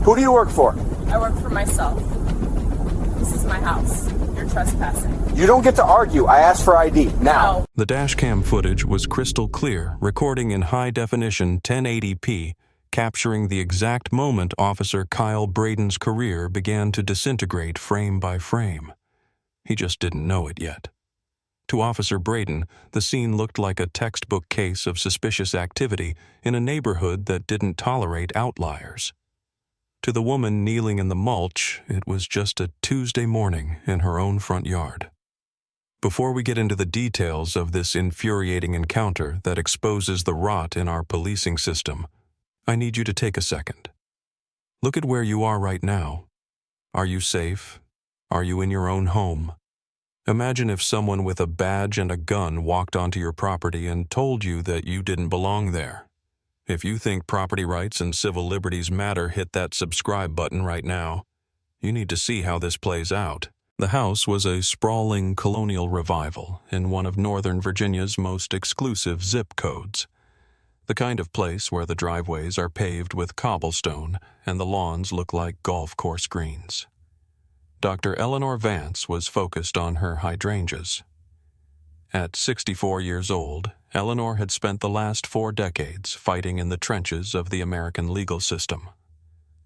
Who do you work for? I work for myself. This is my house. You're trespassing. You don't get to argue. I asked for ID. Now. No. The dashcam footage was crystal clear, recording in high-definition 1080p, capturing the exact moment Officer Kyle Braden's career began to disintegrate frame by frame. He just didn't know it yet. To Officer Braden, the scene looked like a textbook case of suspicious activity in a neighborhood that didn't tolerate outliers. To the woman kneeling in the mulch, it was just a Tuesday morning in her own front yard. Before we get into the details of this infuriating encounter that exposes the rot in our policing system, I need you to take a second. Look at where you are right now. Are you safe? Are you in your own home? Imagine if someone with a badge and a gun walked onto your property and told you that you didn't belong there. If you think property rights and civil liberties matter, hit that subscribe button right now. You need to see how this plays out. The house was a sprawling colonial revival in one of Northern Virginia's most exclusive zip codes. The kind of place where the driveways are paved with cobblestone and the lawns look like golf course greens. Dr. Eleanor Vance was focused on her hydrangeas. At 64 years old, Eleanor had spent the last 4 decades fighting in the trenches of the American legal system.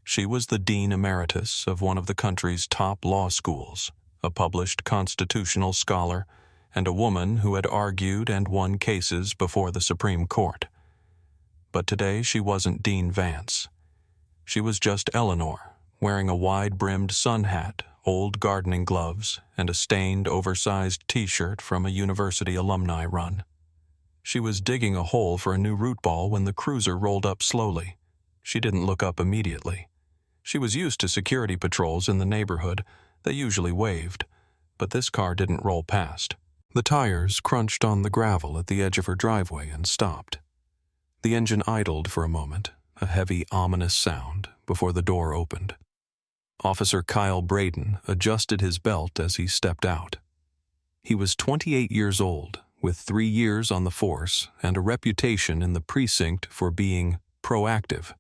She was the Dean Emeritus of one of the country's top law schools, a published constitutional scholar, and a woman who had argued and won cases before the Supreme Court. But today she wasn't Dean Vance. She was just Eleanor, wearing a wide-brimmed sun hat, old gardening gloves, and a stained, oversized t-shirt from a university alumni run. She was digging a hole for a new root ball when the cruiser rolled up slowly. She didn't look up immediately. She was used to security patrols in the neighborhood. They usually waved, but this car didn't roll past. The tires crunched on the gravel at the edge of her driveway and stopped. The engine idled for a moment, a heavy, ominous sound, before the door opened. Officer Kyle Braden adjusted his belt as he stepped out. He was 28 years old, with 3 years on the force and a reputation in the precinct for being proactive.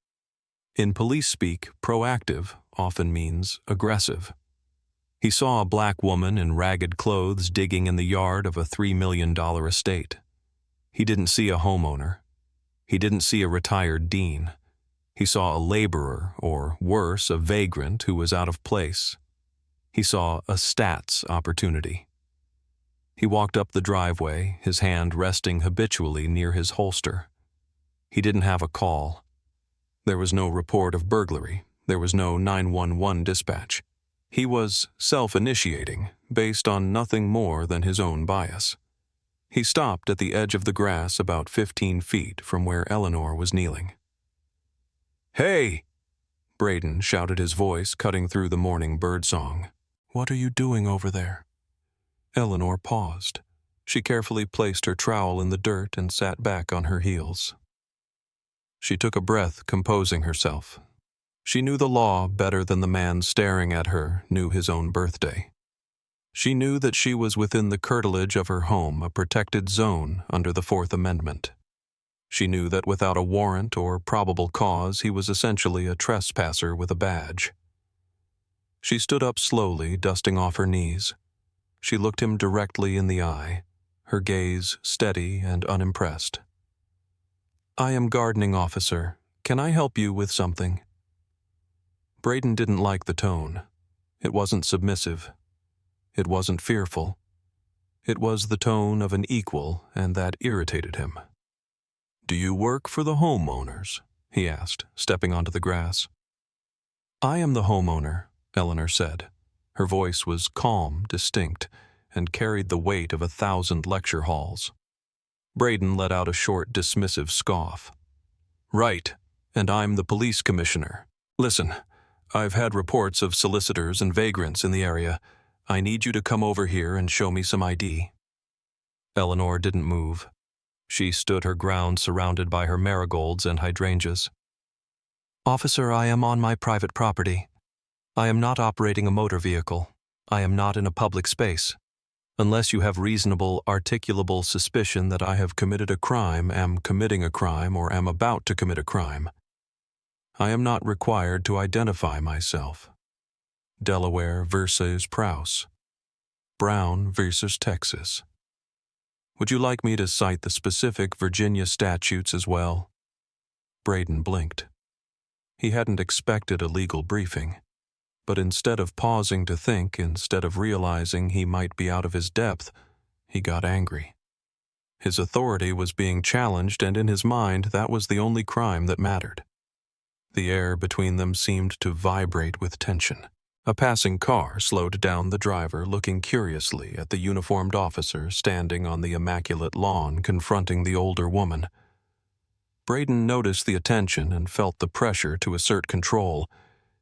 In police speak, proactive often means aggressive. He saw a black woman in ragged clothes digging in the yard of a $3 million estate. He didn't see a homeowner. He didn't see a retired dean. He saw a laborer, or worse, a vagrant who was out of place. He saw a stats opportunity. He walked up the driveway, his hand resting habitually near his holster. He didn't have a call. There was no report of burglary. There was no 911 dispatch. He was self-initiating, based on nothing more than his own bias. He stopped at the edge of the grass about 15 feet from where Eleanor was kneeling. "Hey!" Braden shouted, his voice cutting through the morning birdsong. "What are you doing over there?" Eleanor paused. She carefully placed her trowel in the dirt and sat back on her heels. She took a breath, composing herself. She knew the law better than the man staring at her knew his own birthday. She knew that she was within the curtilage of her home, a protected zone under the Fourth Amendment. She knew that without a warrant or probable cause, he was essentially a trespasser with a badge. She stood up slowly, dusting off her knees. She looked him directly in the eye, her gaze steady and unimpressed. "I am gardening officer. Can I help you with something?" Braden didn't like the tone. It wasn't submissive. It wasn't fearful. It was the tone of an equal, and that irritated him. "Do you work for the homeowners?" he asked, stepping onto the grass. "I am the homeowner," Eleanor said. Her voice was calm, distinct, and carried the weight of 1,000 lecture halls. Braden let out a short, dismissive scoff. "Right, and I'm the police commissioner. Listen, I've had reports of solicitors and vagrants in the area. I need you to come over here and show me some ID." Eleanor didn't move. She stood her ground surrounded by her marigolds and hydrangeas. "Officer, I am on my private property. I am not operating a motor vehicle. I am not in a public space. Unless you have reasonable, articulable suspicion that I have committed a crime, am committing a crime, or am about to commit a crime. I am not required to identify myself. Delaware versus Prowse. Brown versus Texas. Would you like me to cite the specific Virginia statutes as well? Braden blinked. He hadn't expected a legal briefing, but instead of pausing to think, instead of realizing he might be out of his depth, he got angry. His authority was being challenged, and in his mind, that was the only crime that mattered. The air between them seemed to vibrate with tension. A passing car slowed down, the driver looking curiously at the uniformed officer standing on the immaculate lawn confronting the older woman. Braden noticed the attention and felt the pressure to assert control.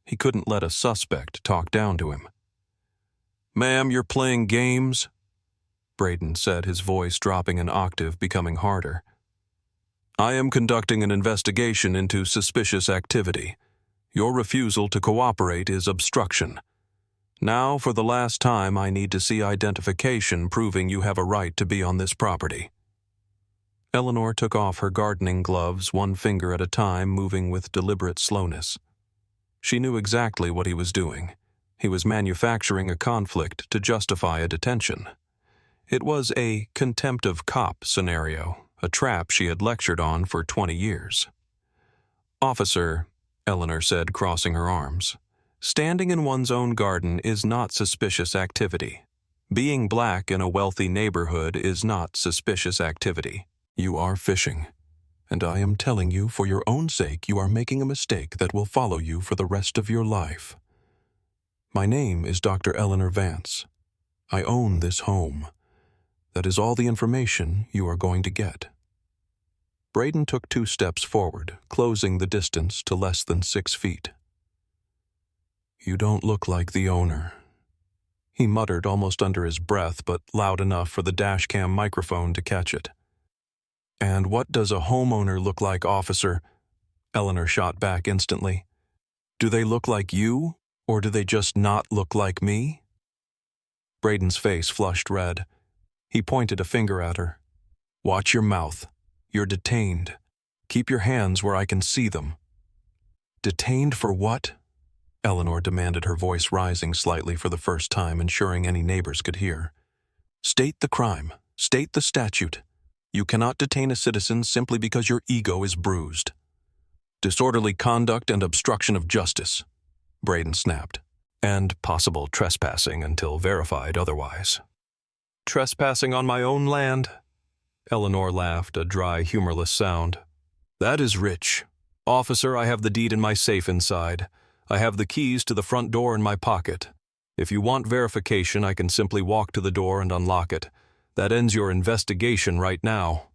He couldn't let a suspect talk down to him. "Ma'am, you're playing games?" Braden said, his voice dropping an octave, becoming harder. "I am conducting an investigation into suspicious activity. Your refusal to cooperate is obstruction. Now, for the last time, I need to see identification proving you have a right to be on this property." Eleanor took off her gardening gloves, one finger at a time, moving with deliberate slowness. She knew exactly what he was doing. He was manufacturing a conflict to justify a detention. It was a contempt of cop scenario, a trap she had lectured on for 20 years. "Officer," Eleanor said, crossing her arms, "standing in one's own garden is not suspicious activity. Being black in a wealthy neighborhood is not suspicious activity. You are fishing, and I am telling you, for your own sake, you are making a mistake that will follow you for the rest of your life. My name is Dr. Eleanor Vance. I own this home. That is all the information you are going to get." Braden took 2 steps forward, closing the distance to less than 6 feet. "You don't look like the owner," he muttered almost under his breath, but loud enough for the dashcam microphone to catch it. "And what does a homeowner look like, officer?" Eleanor shot back instantly. "Do they look like you, or do they just not look like me?" Braden's face flushed red. He pointed a finger at her. "Watch your mouth. You're detained. Keep your hands where I can see them." "Detained for what?" Eleanor demanded, her voice rising slightly for the first time, ensuring any neighbors could hear. "State the crime. State the statute. You cannot detain a citizen simply because your ego is bruised." "Disorderly conduct and obstruction of justice," Braden snapped. "And possible trespassing until verified otherwise." "Trespassing on my own land?" Eleanor laughed, a dry, humorless sound. "That is rich. Officer, I have the deed in my safe inside. I have the keys to the front door in my pocket. If you want verification, I can simply walk to the door and unlock it. That ends your investigation right now."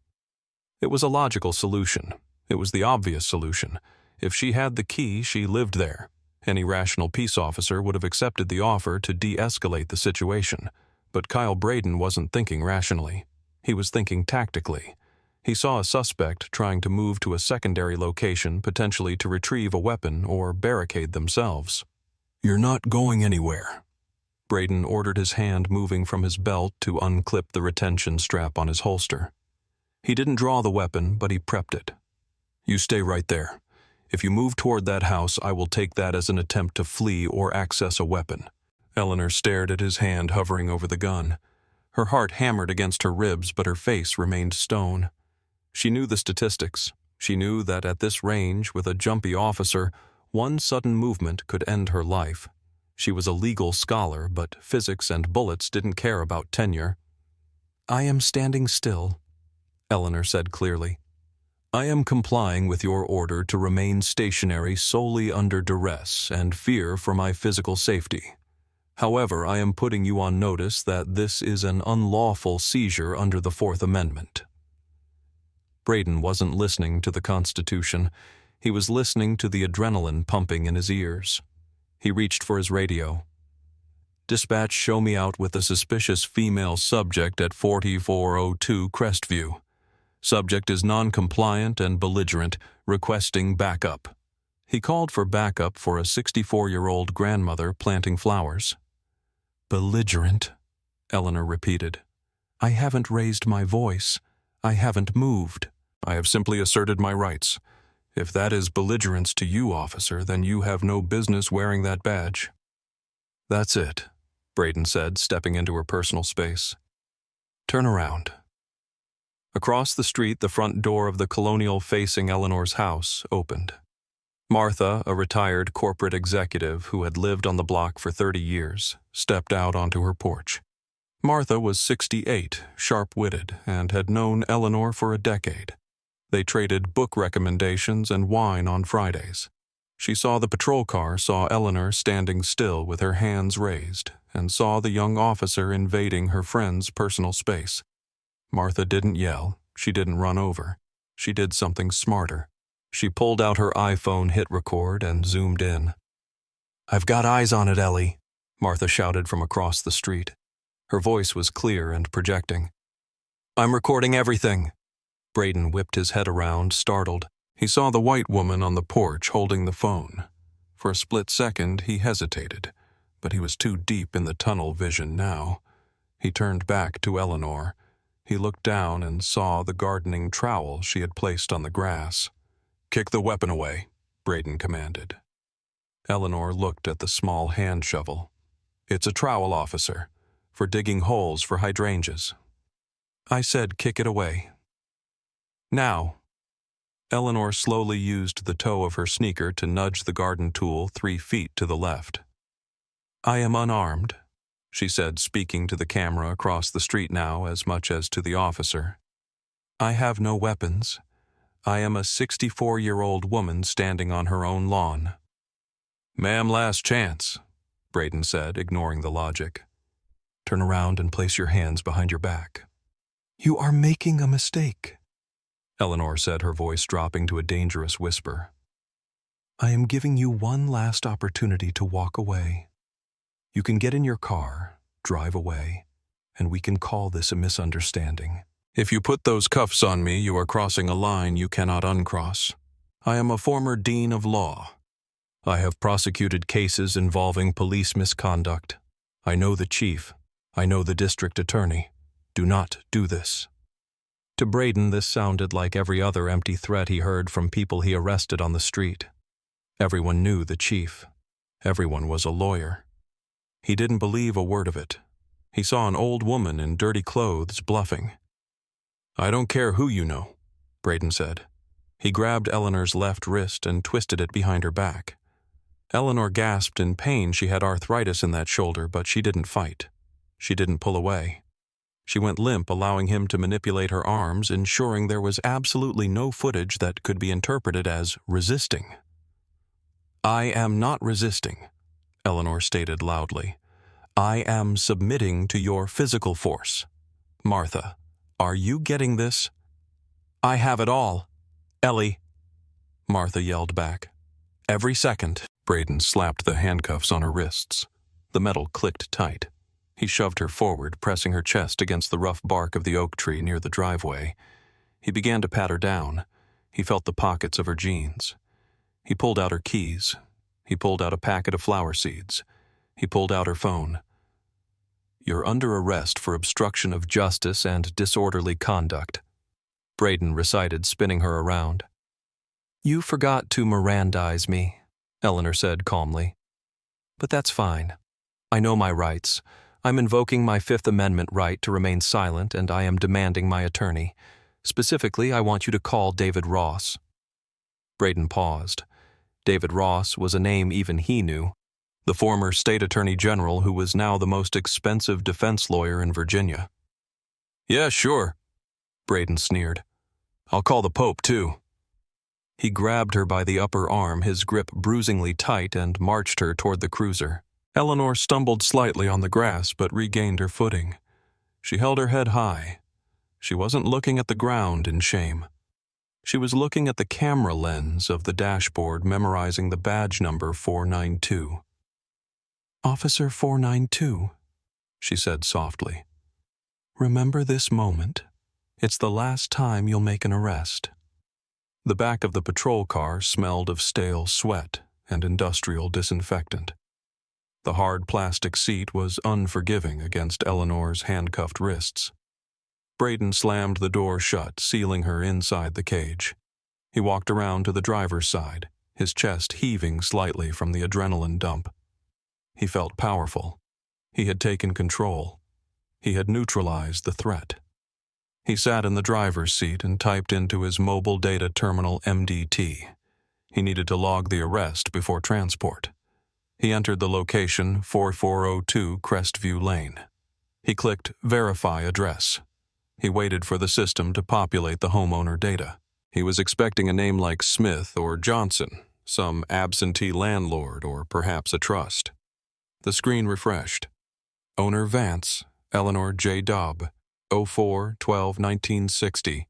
It was a logical solution. It was the obvious solution. If she had the key, she lived there. Any rational peace officer would have accepted the offer to de-escalate the situation. But Kyle Braden wasn't thinking rationally. He was thinking tactically. He saw a suspect trying to move to a secondary location, potentially to retrieve a weapon or barricade themselves. "You're not going anywhere." Braden ordered, his hand moving from his belt to unclip the retention strap on his holster. He didn't draw the weapon, but he prepped it. "You stay right there. If you move toward that house, I will take that as an attempt to flee or access a weapon." Eleanor stared at his hand hovering over the gun. Her heart hammered against her ribs, but her face remained stone. She knew the statistics. She knew that at this range, with a jumpy officer, one sudden movement could end her life. She was a legal scholar, but physics and bullets didn't care about tenure. "I am standing still," Eleanor said clearly. "I am complying with your order to remain stationary solely under duress and fear for my physical safety. However, I am putting you on notice that this is an unlawful seizure under the 4th Amendment." Braden wasn't listening to the Constitution. He was listening to the adrenaline pumping in his ears. He reached for his radio. "Dispatch, show me out with a suspicious female subject at 4402 Crestview. Subject is non-compliant and belligerent, requesting backup." He called for backup for a 64-year-old grandmother planting flowers. "Belligerent," Eleanor repeated. "I haven't raised my voice. I haven't moved. I have simply asserted my rights. If that is belligerence to you, officer, then you have no business wearing that badge. That's it, Braden said, stepping into her personal space. Turn around. Across the street, the front door of the colonial-facing Eleanor's house opened. Martha, a retired corporate executive who had lived on the block for 30 years, stepped out onto her porch. Martha was 68, sharp-witted, and had known Eleanor for a decade. They traded book recommendations and wine on Fridays. She saw the patrol car, saw Eleanor standing still with her hands raised, and saw the young officer invading her friend's personal space. Martha didn't yell. She didn't run over. She did something smarter. She pulled out her iPhone hit record and zoomed in. "I've got eyes on it, Ellie," Martha shouted from across the street. Her voice was clear and projecting. "I'm recording everything." Braden whipped his head around, startled. He saw the white woman on the porch holding the phone. For a split second, he hesitated, but he was too deep in the tunnel vision now. He turned back to Eleanor. He looked down and saw the gardening trowel she had placed on the grass. "Kick the weapon away," Braden commanded. Eleanor looked at the small hand shovel. "It's a trowel, officer, for digging holes for hydrangeas." "I said kick it away." "Now." Eleanor slowly used the toe of her sneaker to nudge the garden tool 3 feet to the left. "I am unarmed," she said, speaking to the camera across the street now as much as to the officer. "I have no weapons. I am a 64-year-old woman standing on her own lawn." "Ma'am, last chance," Braden said, ignoring the logic. "Turn around and place your hands behind your back." "You are making a mistake," Eleanor said, her voice dropping to a dangerous whisper. "I am giving you one last opportunity to walk away. You can get in your car, drive away, and we can call this a misunderstanding. If you put those cuffs on me, you are crossing a line you cannot uncross. I am a former dean of law. I have prosecuted cases involving police misconduct. I know the chief. I know the district attorney. Do not do this." To Braden, this sounded like every other empty threat he heard from people he arrested on the street. Everyone knew the chief. Everyone was a lawyer. He didn't believe a word of it. He saw an old woman in dirty clothes bluffing. "I don't care who you know," Braden said. He grabbed Eleanor's left wrist and twisted it behind her back. Eleanor gasped in pain. She had arthritis in that shoulder, but she didn't fight. She didn't pull away. She went limp, allowing him to manipulate her arms, ensuring there was absolutely no footage that could be interpreted as resisting. "I am not resisting," Eleanor stated loudly. "I am submitting to your physical force. Martha, are you getting this?" "I have it all. Ellie," Martha yelled back. "Every second." Braden slapped the handcuffs on her wrists. The metal clicked tight. He shoved her forward, pressing her chest against the rough bark of the oak tree near the driveway. He began to pat her down. He felt the pockets of her jeans. He pulled out her keys. He pulled out a packet of flower seeds. He pulled out her phone. "You're under arrest for obstruction of justice and disorderly conduct," Braden recited, spinning her around. "You forgot to Mirandize me," Eleanor said calmly. "But that's fine. I know my rights. I'm invoking my Fifth Amendment right to remain silent, and I am demanding my attorney. Specifically, I want you to call David Ross." Braden paused. David Ross was a name even he knew. The former state attorney general who was now the most expensive defense lawyer in Virginia. "Yeah, sure," Braden sneered. "I'll call the Pope, too." He grabbed her by the upper arm, his grip bruisingly tight, and marched her toward the cruiser. Eleanor stumbled slightly on the grass but regained her footing. She held her head high. She wasn't looking at the ground in shame. She was looking at the camera lens of the dashboard, memorizing the badge number 492. "Officer 492, she said softly. "Remember this moment. It's the last time you'll make an arrest." The back of the patrol car smelled of stale sweat and industrial disinfectant. The hard plastic seat was unforgiving against Eleanor's handcuffed wrists. Braden slammed the door shut, sealing her inside the cage. He walked around to the driver's side, his chest heaving slightly from the adrenaline dump. He felt powerful. He had taken control. He had neutralized the threat. He sat in the driver's seat and typed into his mobile data terminal MDT. He needed to log the arrest before transport. He entered the location 4402 Crestview Lane. He clicked Verify Address. He waited for the system to populate the homeowner data. He was expecting a name like Smith or Johnson, some absentee landlord or perhaps a trust. The screen refreshed. Owner Vance, Eleanor J. Dobb, 04-12-1960.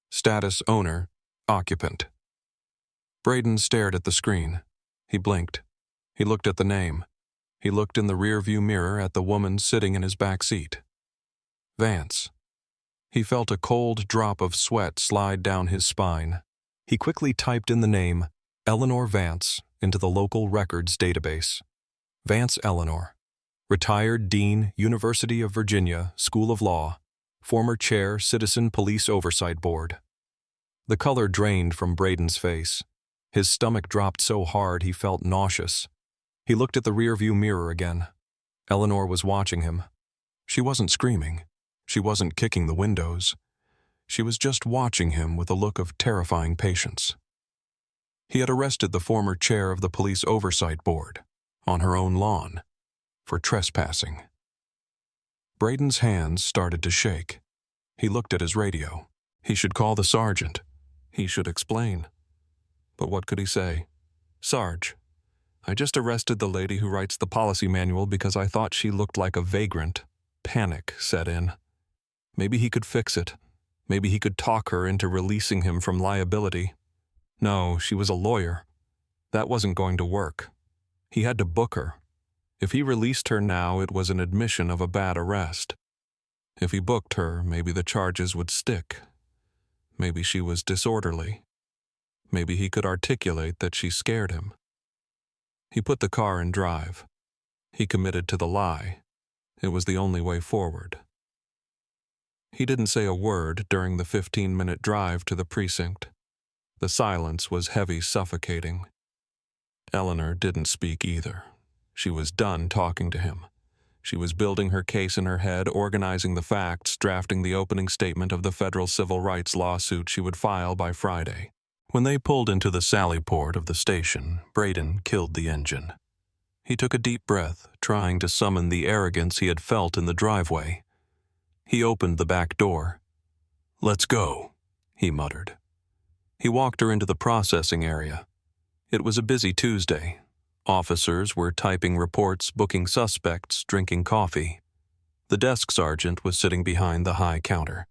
Status owner, occupant. Braden stared at the screen. He blinked. He looked at the name. He looked in the rearview mirror at the woman sitting in his back seat. Vance. He felt a cold drop of sweat slide down his spine. He quickly typed in the name, Eleanor Vance, into the local records database. Vance Eleanor. Retired Dean, University of Virginia, School of Law. Former Chair, Citizen Police Oversight Board. The color drained from Braden's face. His stomach dropped so hard he felt nauseous. He looked at the rearview mirror again. Eleanor was watching him. She wasn't screaming. She wasn't kicking the windows. She was just watching him with a look of terrifying patience. He had arrested the former chair of the Police Oversight Board, on her own lawn, for trespassing. Braden's hands started to shake. He looked at his radio. He should call the sergeant. He should explain. But what could he say? Sarge, I just arrested the lady who writes the policy manual because I thought she looked like a vagrant. Panic set in. Maybe he could fix it. Maybe he could talk her into releasing him from liability. No, she was a lawyer. That wasn't going to work. He had to book her. If he released her now, it was an admission of a bad arrest. If he booked her, maybe the charges would stick. Maybe she was disorderly. Maybe he could articulate that she scared him. He put the car in drive. He committed to the lie. It was the only way forward. He didn't say a word during the 15-minute drive to the precinct. The silence was heavy, suffocating. Eleanor didn't speak either. She was done talking to him. She was building her case in her head, organizing the facts, drafting the opening statement of the federal civil rights lawsuit she would file by Friday. When they pulled into the sally port of the station, Braden killed the engine. He took a deep breath, trying to summon the arrogance he had felt in the driveway. He opened the back door. "Let's go," he muttered. He walked her into the processing area. It was a busy Tuesday. Officers were typing reports, booking suspects, drinking coffee. The desk sergeant was sitting behind the high counter.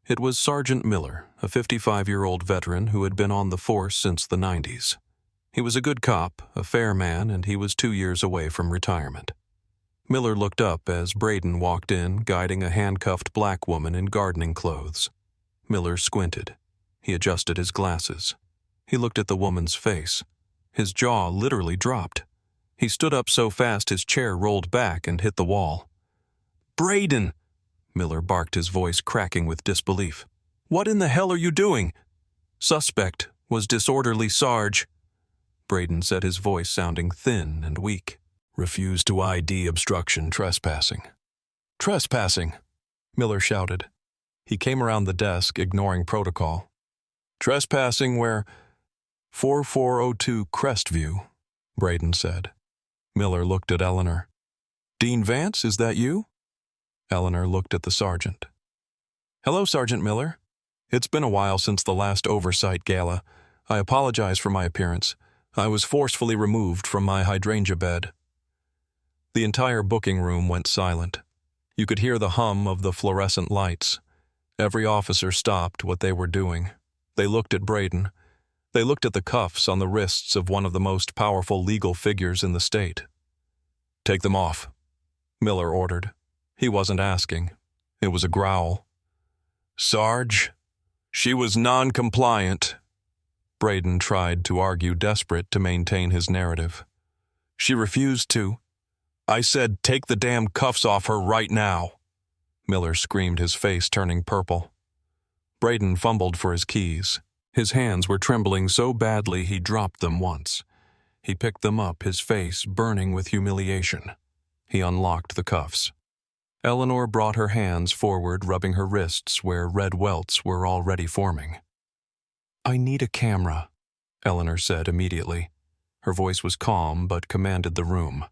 It was Sergeant Miller, a 55-year-old veteran who had been on the force since the 90s. He was a good cop, a fair man, and he was 2 years away from retirement. Miller looked up as Braden walked in, guiding a handcuffed black woman in gardening clothes. Miller squinted. He adjusted his glasses. He looked at the woman's face. His jaw literally dropped. He stood up so fast his chair rolled back and hit the wall. "Braden!" Miller barked, his voice cracking with disbelief. "What in the hell are you doing?" "Suspect was disorderly, Sarge." Braden said, his voice sounding thin and weak. "Refused to ID, obstruction, trespassing." "Trespassing!" Miller shouted. He came around the desk, ignoring protocol. "Trespassing where?" 4402 Crestview, Braden said. Miller looked at Eleanor. "Dean Vance, is that you?" Eleanor looked at the sergeant. "Hello, Sergeant Miller. It's been a while since the last oversight gala. I apologize for my appearance. I was forcefully removed from my hydrangea bed." The entire booking room went silent. You could hear the hum of the fluorescent lights. Every officer stopped what they were doing. They looked at Braden. They looked at the cuffs on the wrists of one of the most powerful legal figures in the state. "Take them off," Miller ordered. He wasn't asking. It was a growl. "Sarge, she was non-compliant." Braden tried to argue, desperate to maintain his narrative. "She refused to. I said, take the damn cuffs off her right now." Miller screamed, his face turning purple. Braden fumbled for his keys. His hands were trembling so badly he dropped them once. He picked them up, his face burning with humiliation. He unlocked the cuffs. Eleanor brought her hands forward, rubbing her wrists where red welts were already forming. "I need a camera," Eleanor said immediately. Her voice was calm but commanded the room.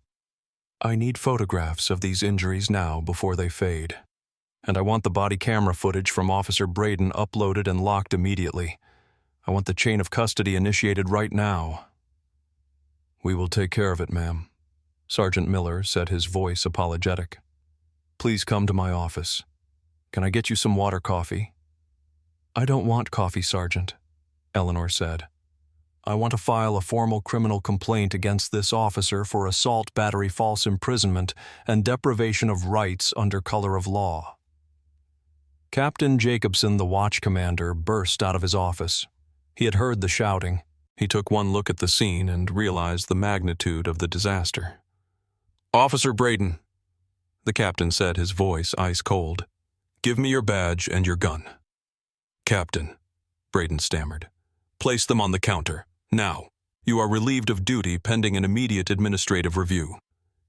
"I need photographs of these injuries now before they fade. And I want the body camera footage from Officer Braden uploaded and locked immediately. I want the chain of custody initiated right now." "We will take care of it, ma'am," Sergeant Miller said, his voice apologetic. "Please come to my office. Can I get you some water coffee?" "I don't want coffee, Sergeant," Eleanor said. "I want to file a formal criminal complaint against this officer for assault, battery, false imprisonment, and deprivation of rights under color of law." Captain Jacobson, the watch commander, burst out of his office. He had heard the shouting. He took one look at the scene and realized the magnitude of the disaster. "Officer Braden," the captain said, his voice ice cold, "give me your badge and your gun." "Captain," Braden stammered, "place them on the counter. Now. You are relieved of duty pending an immediate administrative review.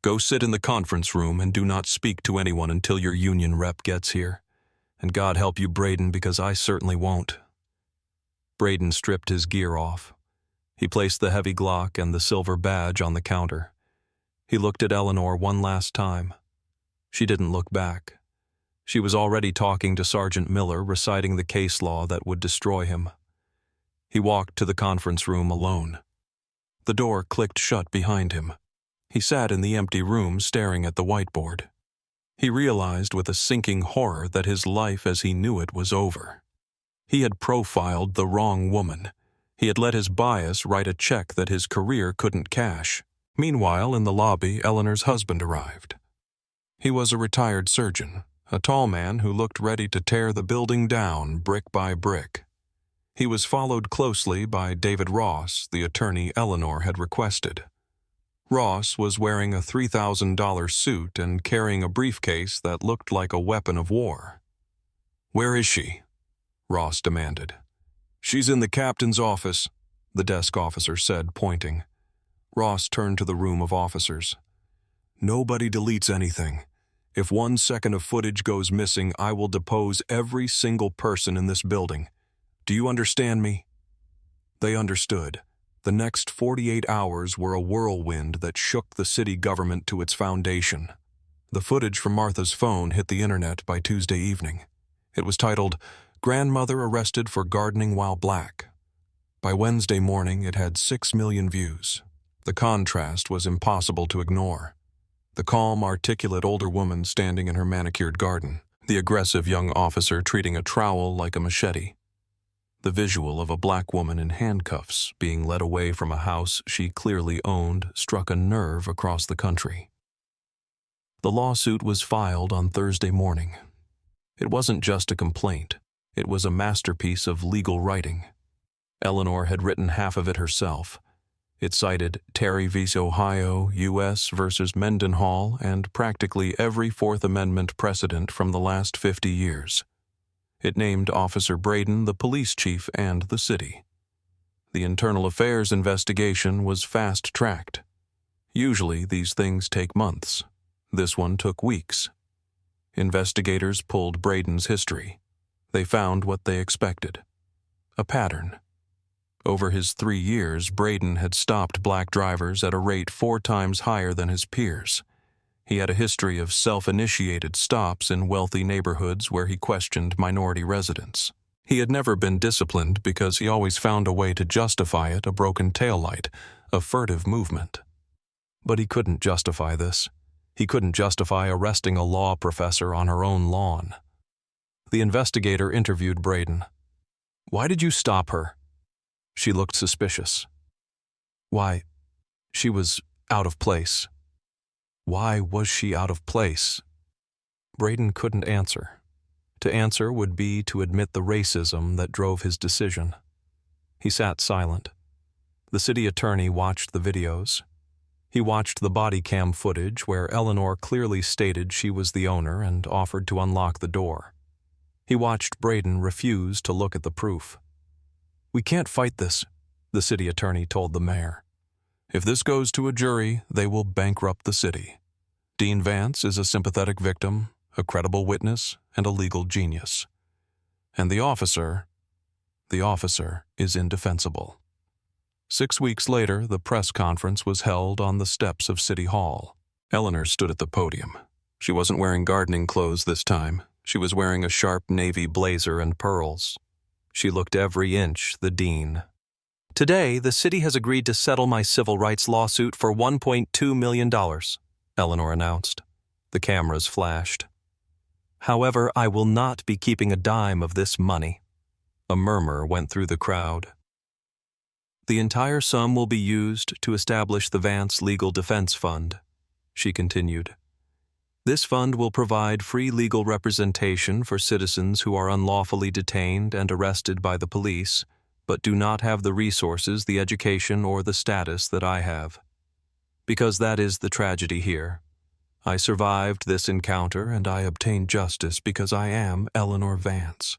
Go sit in the conference room and do not speak to anyone until your union rep gets here. And God help you, Braden, because I certainly won't." Braden stripped his gear off. He placed the heavy Glock and the silver badge on the counter. He looked at Eleanor one last time. She didn't look back. She was already talking to Sergeant Miller, reciting the case law that would destroy him. He walked to the conference room alone. The door clicked shut behind him. He sat in the empty room staring at the whiteboard. He realized with a sinking horror that his life as he knew it was over. He had profiled the wrong woman. He had let his bias write a check that his career couldn't cash. Meanwhile, in the lobby, Eleanor's husband arrived. He was a retired surgeon, a tall man who looked ready to tear the building down brick by brick. He was followed closely by David Ross, the attorney Eleanor had requested. Ross was wearing a $3,000 suit and carrying a briefcase that looked like a weapon of war. "Where is she?" Ross demanded. "She's in the captain's office," the desk officer said, pointing. Ross turned to the room of officers. "Nobody deletes anything. If 1 second of footage goes missing, I will depose every single person in this building. Do you understand me?" They understood. The next 48 hours were a whirlwind that shook the city government to its foundation. The footage from Martha's phone hit the internet by Tuesday evening. It was titled, "Grandmother Arrested for Gardening While Black." By Wednesday morning, it had 6 million views. The contrast was impossible to ignore. The calm, articulate older woman standing in her manicured garden. The aggressive young officer treating a trowel like a machete. The visual of a black woman in handcuffs being led away from a house she clearly owned struck a nerve across the country. The lawsuit was filed on Thursday morning. It wasn't just a complaint. It was a masterpiece of legal writing. Eleanor had written half of it herself. It cited Terry v. Ohio, U.S. versus Mendenhall, and practically every Fourth Amendment precedent from the last 50 years. It named Officer Braden the police chief and the city. The internal affairs investigation was fast-tracked. Usually these things take months. This one took weeks. Investigators pulled Braden's history. They found what they expected. A pattern. Over his 3 years, Braden had stopped black drivers at a rate 4 times higher than his peers. He had a history of self-initiated stops in wealthy neighborhoods where he questioned minority residents. He had never been disciplined because he always found a way to justify it, a broken taillight, a furtive movement. But he couldn't justify this. He couldn't justify arresting a law professor on her own lawn. The investigator interviewed Braden. "Why did you stop her?" She looked suspicious. "Why, she was out of place." Why was she out of place? Braden couldn't answer. To answer would be to admit the racism that drove his decision. He sat silent. The city attorney watched the videos. He watched the Bodycam footage where Eleanor clearly stated she was the owner and offered to unlock the door. He watched Braden refuse to look at the proof. "We can't fight this," the city attorney told the mayor. "If this goes to a jury, they will bankrupt the city. Dean Vance is a sympathetic victim, a credible witness, and a legal genius. And the officer is indefensible." 6 weeks later, the press conference was held on the steps of City Hall. Eleanor stood at the podium. She wasn't wearing gardening clothes this time. She was wearing a sharp navy blazer and pearls. She looked every inch the dean. "Today, the city has agreed to settle my civil rights lawsuit for $1.2 million, Eleanor announced. The cameras flashed. "However, I will not be keeping a dime of this money." A murmur went through the crowd. "The entire sum will be used to establish the Vance Legal Defense Fund," she continued. "This fund will provide free legal representation for citizens who are unlawfully detained and arrested by the police, but do not have the resources, the education, or the status that I have. Because that is the tragedy here. I survived this encounter and I obtained justice because I am Eleanor Vance.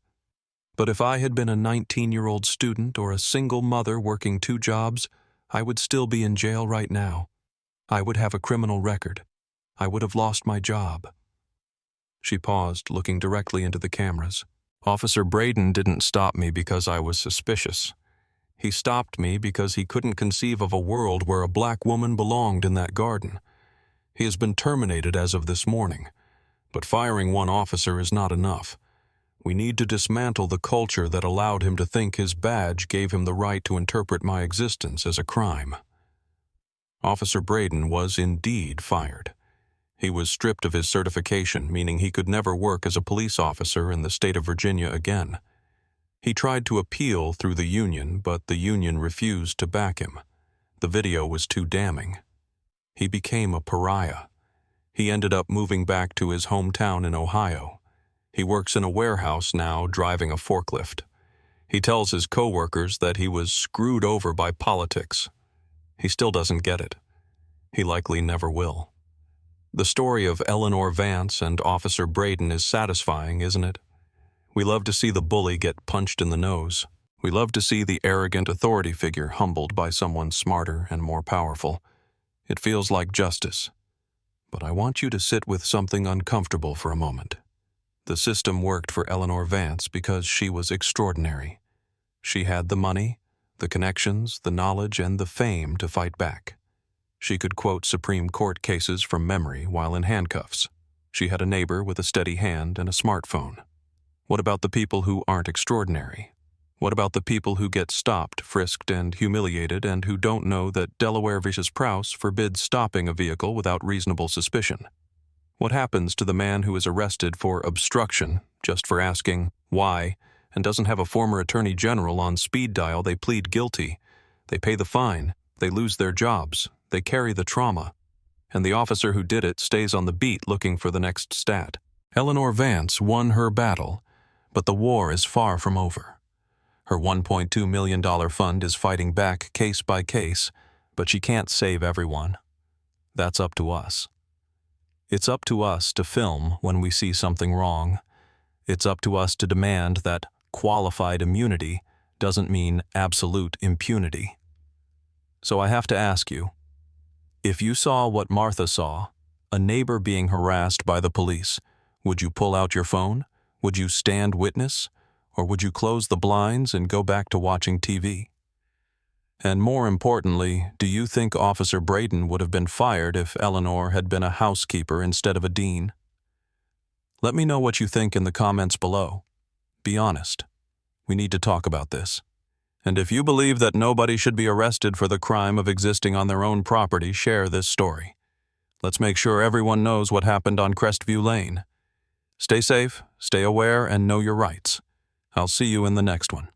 But if I had been a 19-year-old student or a single mother working 2 jobs, I would still be in jail right now. I would have a criminal record. I would have lost my job." She paused, looking directly into the cameras. "Officer Braden didn't stop me because I was suspicious. He stopped me because he couldn't conceive of a world where a black woman belonged in that garden. He has been terminated as of this morning. But firing one officer is not enough. We need to dismantle the culture that allowed him to think his badge gave him the right to interpret my existence as a crime." Officer Braden was indeed fired. He was stripped of his certification, meaning he could never work as a police officer in the state of Virginia again. He tried to appeal through the union, but the union refused to back him. The video was too damning. He became a pariah. He ended up moving back to his hometown in Ohio. He works in a warehouse now, driving a forklift. He tells his coworkers that he was screwed over by politics. He still doesn't get it. He likely never will. The story of Eleanor Vance and Officer Braden is satisfying, isn't it? We love to see the bully get punched in the nose. We love to see the arrogant authority figure humbled by someone smarter and more powerful. It feels like justice. But I want you to sit with something uncomfortable for a moment. The system worked for Eleanor Vance because she was extraordinary. She had the money, the connections, the knowledge, and the fame to fight back. She could quote Supreme Court cases from memory while in handcuffs. She had a neighbor with a steady hand and a smartphone. What about the people who aren't extraordinary? What about the people who get stopped, frisked, and humiliated and who don't know that Delaware v. Prowse forbids stopping a vehicle without reasonable suspicion? What happens to the man who is arrested for obstruction, just for asking why, and doesn't have a former attorney general on speed dial? They plead guilty. They pay the fine. They lose their jobs. They carry the trauma. And the officer who did it stays on the beat looking for the next stat. Eleanor Vance won her battle, but the war is far from over. Her $1.2 million fund is fighting back case by case, but she can't save everyone. That's up to us. It's up to us to film when we see something wrong. It's up to us to demand that qualified immunity doesn't mean absolute impunity. So I have to ask you, if you saw what Martha saw, a neighbor being harassed by the police, would you pull out your phone? Would you stand witness? Or would you close the blinds and go back to watching TV? And more importantly, do you think Officer Braden would have been fired if Eleanor had been a housekeeper instead of a dean? Let me know what you think in the comments below. Be honest. We need to talk about this. And if you believe that nobody should be arrested for the crime of existing on their own property, share this story. Let's make sure everyone knows what happened on Crestview Lane. Stay safe, stay aware, and know your rights. I'll see you in the next one.